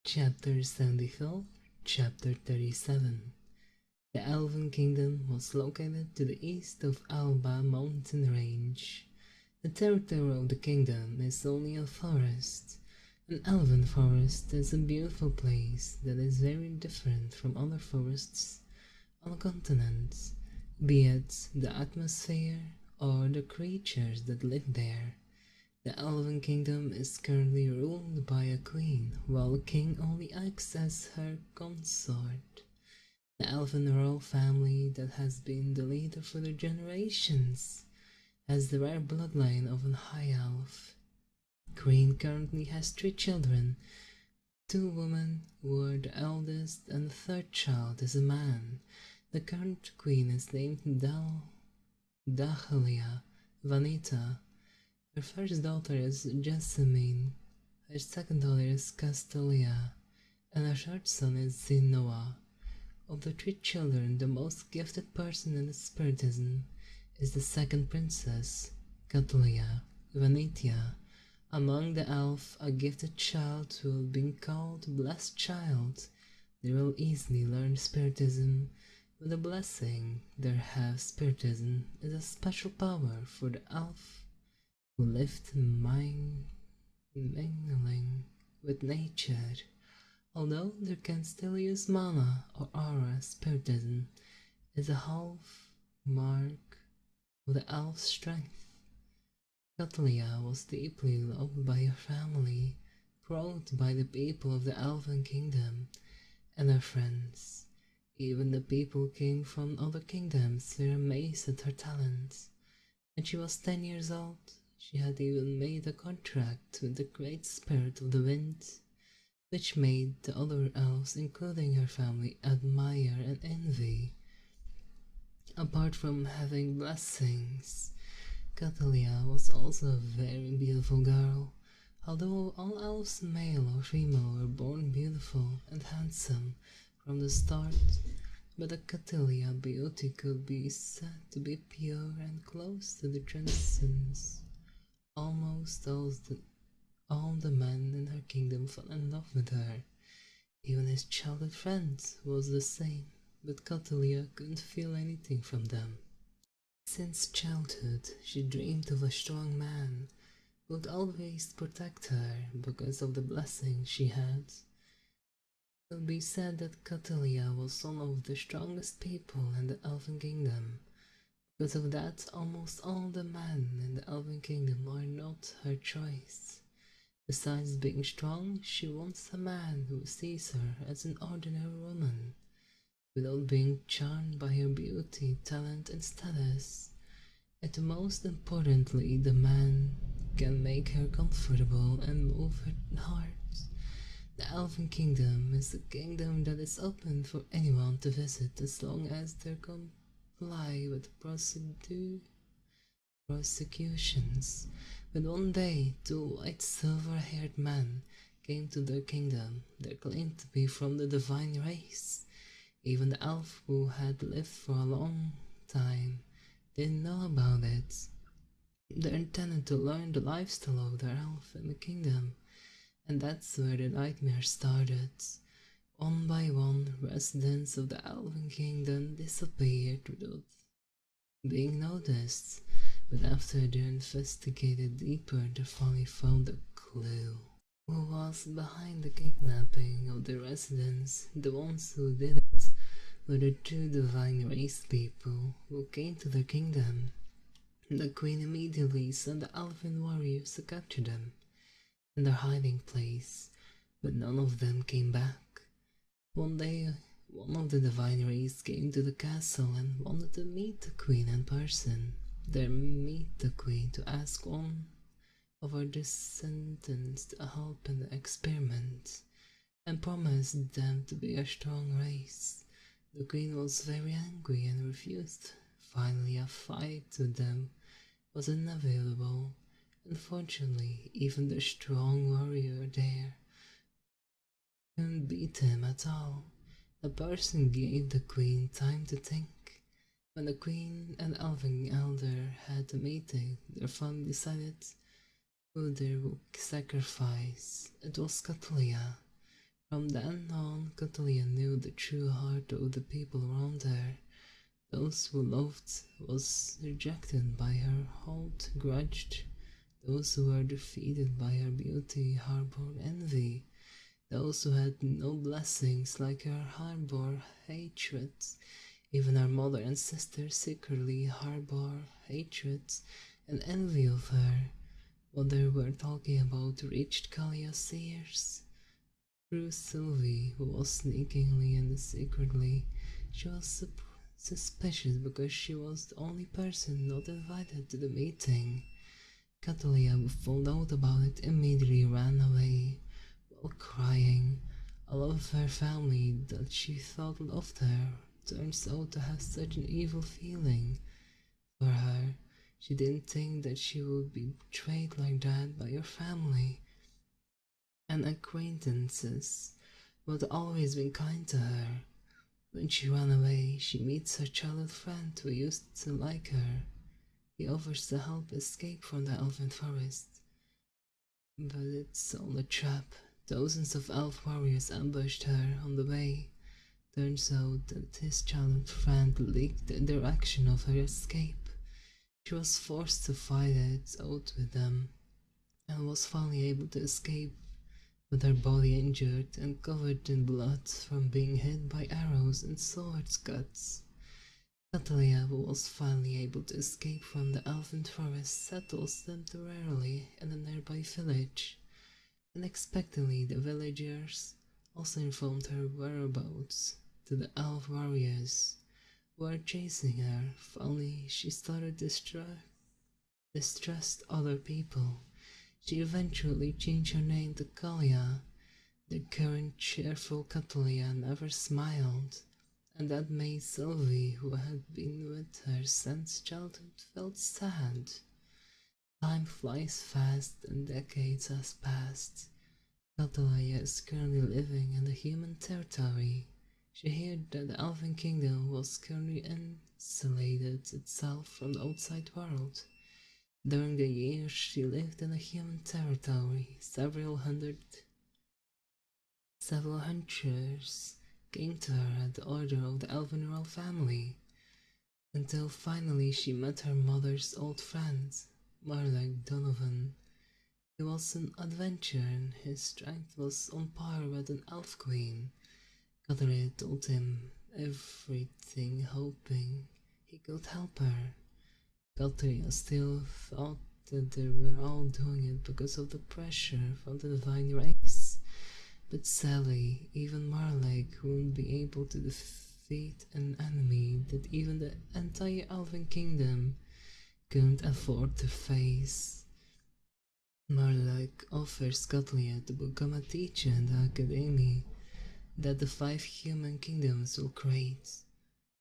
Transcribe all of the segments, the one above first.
Chapter 74, Chapter 37. The Elven Kingdom was located to the east of Alba mountain range. The territory of the kingdom is only a forest. An elven forest is a beautiful place that is very different from other forests on the continent, be it the atmosphere or the creatures that live there. The Elven Kingdom is currently ruled by a queen, while the king only acts as her consort. The Elven royal family that has been the leader for the generations has the rare bloodline of an high elf. Queen currently has 3 children, 2 women who are the eldest, and the third child is a man. The current queen is named Dahalia Vanita. Her first daughter is Jessamine, her second daughter is Castalia, and her third son is Zenoa. Of the 3 children, the most gifted person in the Spiritism is the second princess, Catalia Vanitia. Among the elf, a gifted child who will be called Blessed Child. They will easily learn Spiritism. With a blessing, their half-Spiritism is a special power for the elf who lived mingling with nature. Although they can still use mana or aura, Spiritism is a hallmark of the elf's strength. Catalia was deeply loved by her family, proud by the people of the Elven Kingdom, and her friends. Even the people came from other kingdoms were amazed at her talents. When she was 10 years old, she had even made a contract with the Great Spirit of the Wind, which made the other elves, including her family, admire and envy. Apart from having blessings, Catalia was also a very beautiful girl. Although all elves, male or female, were born beautiful and handsome from the start, but the Catalia beauty could be said to be pure and close to the transcendence. Almost all the men in her kingdom fell in love with her. Even his childhood friends was the same, but Catalia couldn't feel anything from them. Since childhood, she dreamed of a strong man who would always protect her because of the blessing she had. It will be said that Catalia was one of the strongest people in the Elven Kingdom. Because of that, almost all the men in the Elven Kingdom are not her choice. Besides being strong, she wants a man who sees her as an ordinary woman, without being charmed by her beauty, talent, and status. And most importantly, the man can make her comfortable and move her heart. The Elven Kingdom is a kingdom that is open for anyone to visit as long as they comply with prosecutions. But one day, 2 white silver-haired men came to their kingdom. They claimed to be from the divine race. Even the elf who had lived for a long time didn't know about it. They intended to learn the lifestyle of their elf in the kingdom, and that's where the nightmare started. One by one, residents of the Elven Kingdom disappeared without being noticed, but after they investigated deeper, they finally found a clue. Who was behind the kidnapping of the residents? The ones who did it were the 2 divine race people who came to their kingdom. The queen immediately sent the elven warriors to capture them in their hiding place, but none of them came back. One day, one of the divine race came to the castle and wanted to meet the queen in person. They meet the queen to ask one of her descendants to help in the experiment, and promised them to be a strong race. The queen was very angry and refused. Finally, a fight with them was inevitable. Unfortunately, even the strong warrior there couldn't beat him at all. The person gave the queen time to think. When the queen and Elven elder had a meeting, their family decided who they would sacrifice. It was Catalia. From then on, Catalina knew the true heart of the people around her. Those who loved was rejected by her, held grudged. Those who were defeated by her beauty harbored envy. Those who had no blessings like her harbored hatred. Even her mother and sister secretly harbored hatred and envy of her. What they were talking about reached Kalia's ears. Through Sylvie, who was sneakingly and secretly, she was suspicious because she was the only person not invited to the meeting. Catalina, who found out about it, immediately ran away, while crying. All of her family that she thought loved her turns out to have such an evil feeling for her. She didn't think that she would be betrayed like that by her family and acquaintances, who had always been kind to her. When she ran away, she meets her childhood friend who used to like her. He offers to help escape from the elven forest. But it's all a trap. Dozens of elf warriors ambushed her on the way. Turns out that his childhood friend leaked the direction of her escape. She was forced to fight it out with them, and was finally able to escape, with her body injured and covered in blood from being hit by arrows and sword cuts. Catalina, who was finally able to escape from the elven forest, settles temporarily in a nearby village. Unexpectedly, the villagers also informed her whereabouts to the elf warriors who were chasing her. Finally, she started distrust other people. She eventually changed her name to Kalia. The current cheerful Catalina never smiled, and that made Sylvie, who had been with her since childhood, felt sad. Time flies fast and decades has passed. Catalina is currently living in the human territory. She heard that the Elven Kingdom was currently insulated itself from the outside world. During the years she lived in the human territory, several hunters came to her at the order of the Elven royal family, until finally she met her mother's old friend, Marlek Donovan. He was an adventurer and his strength was on par with an elf queen. Catalina told him everything, hoping he could help her. Catalina still thought that they were all doing it because of the pressure from the divine race. But sadly, even Marlek wouldn't be able to defeat an enemy that even the entire Elven Kingdom couldn't afford to face. Marlek offers Catalina to become a teacher in the academy that the 5 human kingdoms will create.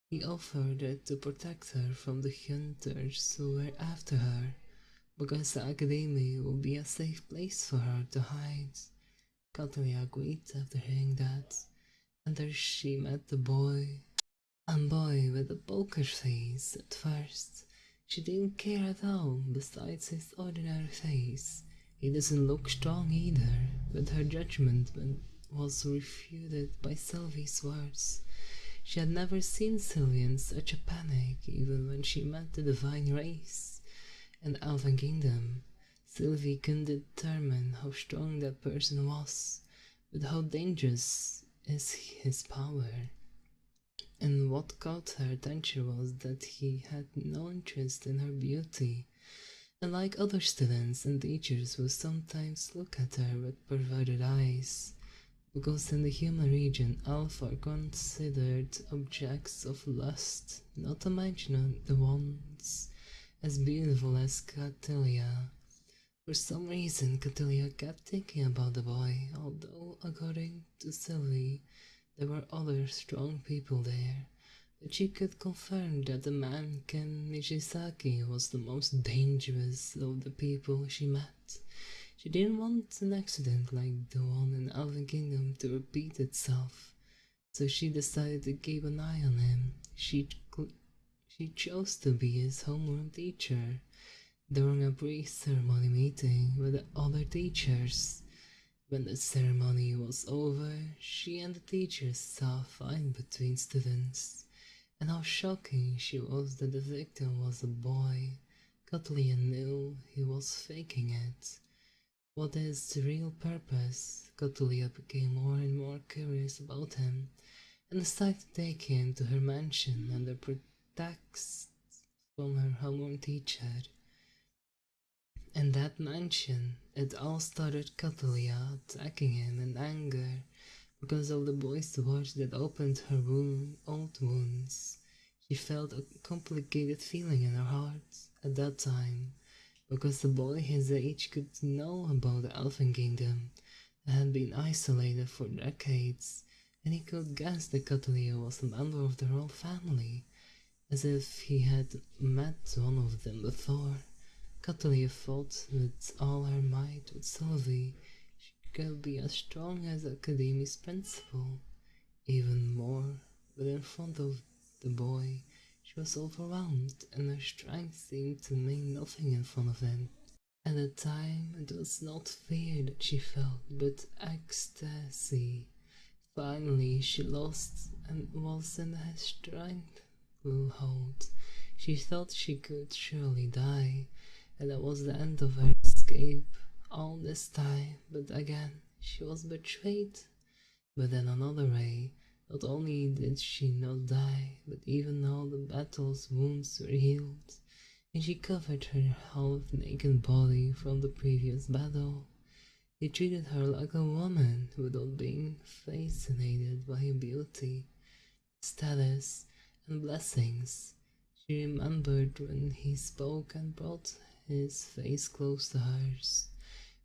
He offered it to protect her from the hunters who were after her, because the academy will be a safe place for her to hide. Catalina agreed after hearing that, and there she met the boy. A boy with a poker face. At first, she didn't care at all, besides his ordinary face. He doesn't look strong either, but her judgment was refuted by Sylvie's words. She had never seen Sylvie in such a panic, even when she met the divine race in the Elven Kingdom. Sylvie couldn't determine how strong that person was, but how dangerous is his power. And what caught her attention was that he had no interest in her beauty, unlike other students and teachers who sometimes look at her with perverted eyes. Because in the human region, elves are considered objects of lust, not to mention the ones as beautiful as Catalina. For some reason, Catalina kept thinking about the boy, although according to Sylvie, there were other strong people there. But she could confirm that the man Ken Nijisaki was the most dangerous of the people she met. She didn't want an accident like the one in Elven Kingdom to repeat itself, so she decided to keep an eye on him. She chose to be his homeroom teacher. During a brief ceremony meeting with the other teachers, When the ceremony was over, she and the teacher saw a fight between students, and how shocking she was that the victim was a boy. Catalina knew he was faking it. What is the real purpose? Catalina became more and more curious about him, and decided to take him to her mansion under pretext from her homeroom teacher. In that mansion, it all started Catalina attacking him in anger because of the boy's words that opened her old wounds. She felt a complicated feeling in her heart at that time because the boy his age could know about the Elfin Kingdom that had been isolated for decades, and he could guess that Catalina was a member of the royal family, as if he had met one of them before. Catalina fought with all her might with Sylvie. She could be as strong as the Academy's principal, even more, but in front of the boy, she was overwhelmed, and her strength seemed to mean nothing in front of him. At the time, it was not fear that she felt, but ecstasy. Finally, she lost and was in her strength will hold. She thought she could surely die, and that was the end of her escape all this time, but again she was betrayed. But in another way, not only did she not die, but even all the battle's wounds were healed, and she covered her half-naked body from the previous battle. He treated her like a woman without being fascinated by her beauty, status, and blessings. She remembered when he spoke and brought his face close to hers.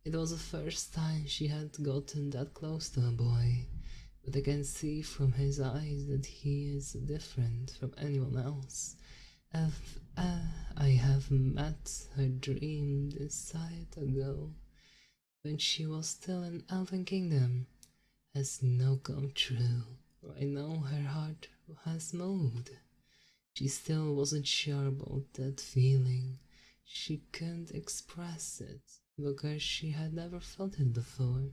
It was the first time she had gotten that close to a boy, but I can see from his eyes that he is different from anyone else. If I have met her dream this side ago, when she was still in Elven Kingdom, has now come true. Right now her heart has moved. She still wasn't sure about that feeling. She couldn't express it because she had never felt it before,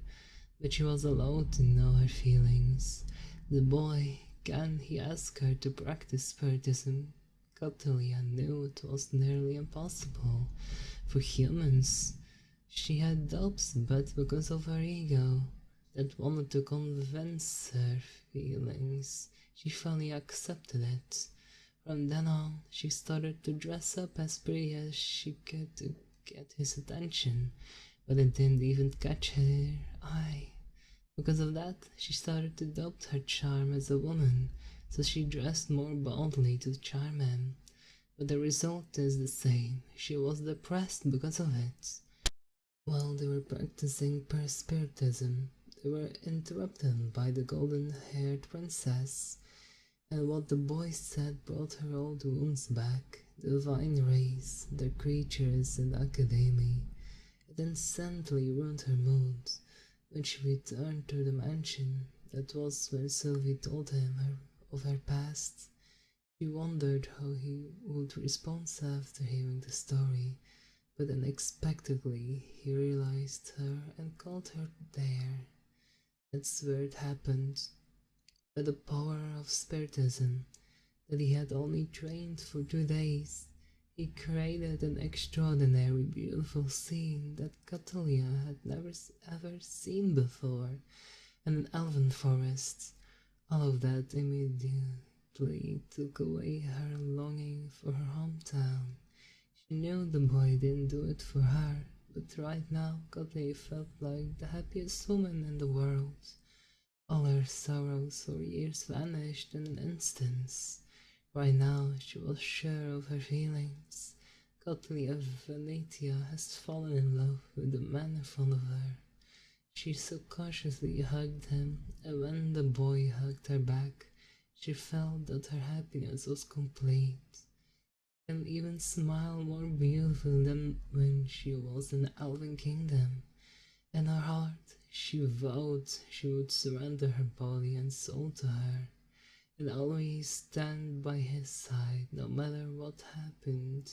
but she was allowed to know her feelings. The boy, can he ask her to practice spiritism? Catalina knew it was nearly impossible for humans. She had doubts, but because of her ego that wanted to convince her feelings, she finally accepted it. From then on, she started to dress up as pretty as she could to get his attention, but it didn't even catch her eye. Because of that, she started to doubt her charm as a woman, so she dressed more boldly to charm him. But the result is the same. She was depressed because of it. While they were practicing spiritism, they were interrupted by the golden-haired princess, and what the boy said brought her old wounds back. The vine race, the creatures in the academy. It instantly ruined her mood. When she returned to the mansion, that was when Sylvie told him of her past. She wondered how he would respond after hearing the story, but unexpectedly he realized her and called her there. That's where it happened. By the power of spiritism that he had only trained for 2 days, he created an extraordinary beautiful scene that Catalina had never ever seen before in an elven forest. All of that immediately took away her longing for her hometown. She knew the boy didn't do it for her, but right now Catalina felt like the happiest woman in the world. All her sorrows for years vanished in an instant. Right now she was sure of her feelings. Catalina Venetia has fallen in love with the man in front of her. She subconsciously hugged him, and when the boy hugged her back, she felt that her happiness was complete, and even smiled more beautiful than when she was in the Elven Kingdom. In her heart, she vowed she would surrender her body and soul to her, and always stand by his side no matter what happened.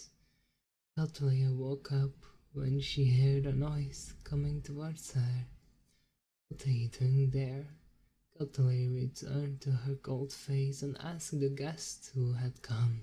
Catalina woke up when she heard a noise coming towards her. What are you doing there? Guiltily returned to her cold face and asked the guest who had come.